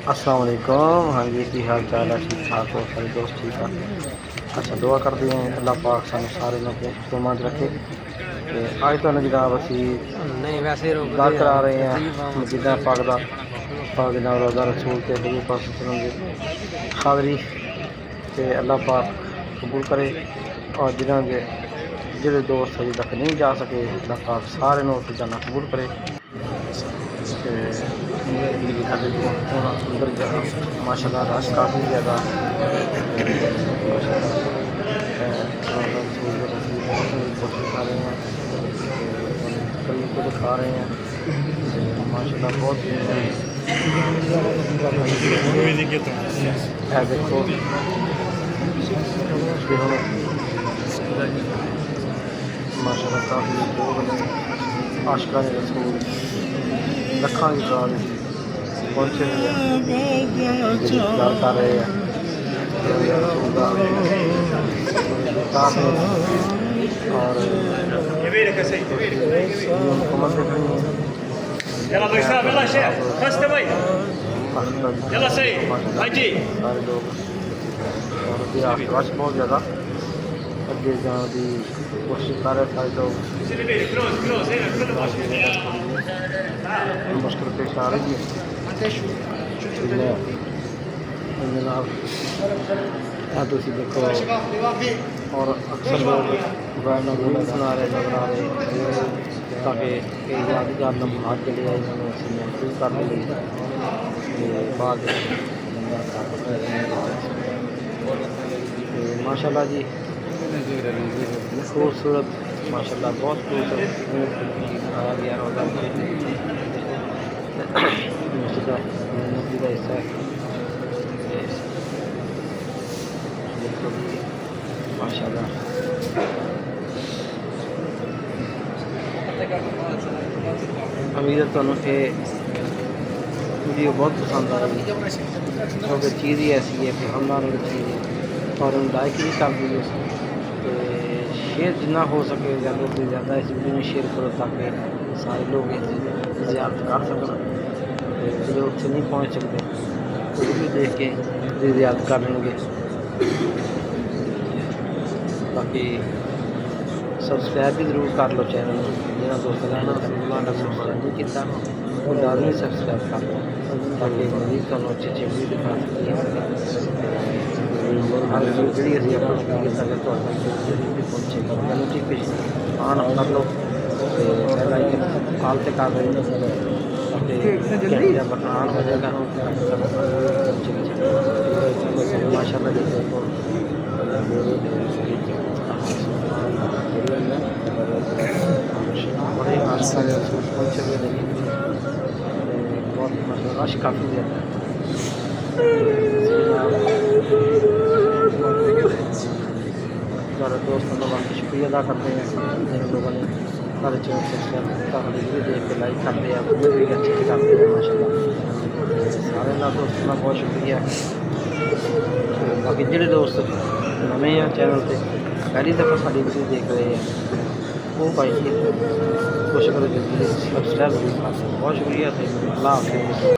अस्सलाम वालेकुम। हाँ जी, की हाल चाल है? ठीक ठाक हो सारे दोस्त? ठीक है। अच्छा, दुआ करते हैं अल्लाह पाक सानू सारे लोग सुमंद रखे। ते अज तो जनाब असी नहीं वैसे रोकते दा करा यार रहे हैं तकलीफ आवां मस्जिदा पाक दा पाक जनाब रोज़ा रसूल ते हुजूर पाक सल्लल्लाहु अलैहि वसल्लम दी हाज़री ते अल्लाह पाक कबूल करे। और जिन्हों के जेह्ड़े दोस्त अभी तक नहीं जा सके अल्लाह पाक सारे नूं उत्थे जाना कबूल करे। ते साढ़े को अंदर माशाल्लाह रश काफ़ी ज़्यादा माशाल्लाह रसूल की कोशिश कर रहे हैं, तकरीब को दिखा रहे हैं। माशाल्लाह बहुत है। देखो माशाल्लाह काफ़ी लोग ने आशिकान रसूल लखा की तादाद पहुँचे हुए हैं, इंतजार कर रहे हैं रसूल का और मुकम्मल देखनी है। يلا ابو حسام يلا يا شيخ استوي يلا سيد حجي सारे लोग और भी रश बहुत ज़्यादा अगे जाने की कोशिश कर रहे सारे लोग। كلوز كلوز هنا كله ماشي मुश्किल पेश आ रही है जनाब। तुम देखो और अक्सर लोग बैनर बना रहे नजर आ रहे ताकि यादगार लम्हात के लिए इन्होंने महसूस करने के लिए बाद माशाल्लाह जी खूबसूरत माशाल्लाह बहुत खूबसूरत बनाया गया रोज़ा मस्जिद का हिस्सा है माशाल्लाह। उम्मीद है तुहानू ये वीडियो बहुत पसंद आएगी क्योंकि चीज़ ही ऐसी है कि हमदार चीज़ है और लाइक भी कर दीजिए तो शेयर जितना हो सके ज़्यादा से ज़्यादा इस वीडियो में शेयर करो ताकि सारे लोग ज़्यारत कर सकन। जो उत्थे नहीं पहुँच सकते वो भी देख के ज़्यारत कर लेंगे। बाकी सब्सक्राइब भी जरूर कर लो चैनल जिन्होंने दोस्तों ने सब्सक्राइब नहीं किया वो लाजमी सब्सक्राइब कर लो ताकि मजीद तुहानू अच्छी अच्छी वीडियो दिखा सकिए। हर वीडियो जी अभी अपलोड करिए ताकि पहुँचेगा नोटिफिकेशन ऑन कर लो कॉल से कर रहे ताकि बटन ऑन हो जाएगा माशाल्लाह। देखो बड़े आसानी पहुँचे हुए देखिए बहुत मतलब रश काफ़ी ज़्यादा है। हमारे दोस्तों लोगों का शुक्रिया अदा करते हैं जिन लोगों ने हमारे चैनल सब्सक्राइब वीडियो देख के लाइक करते हैं कमेंट भी अच्छे से करते हैं माशाल्लाह। सारे दोस्तों का बहुत शुक्रिया। बाकी जोड़े दोस्त नवे हैं चैनल पर पहली दफ़ा साड़ी वीडियो देख रहे हैं वो भाई कोशिश करो जल्दी सब्सक्राइब जरूर कर। बहुत शुक्रिया। अल्लाह हाफ़िज़।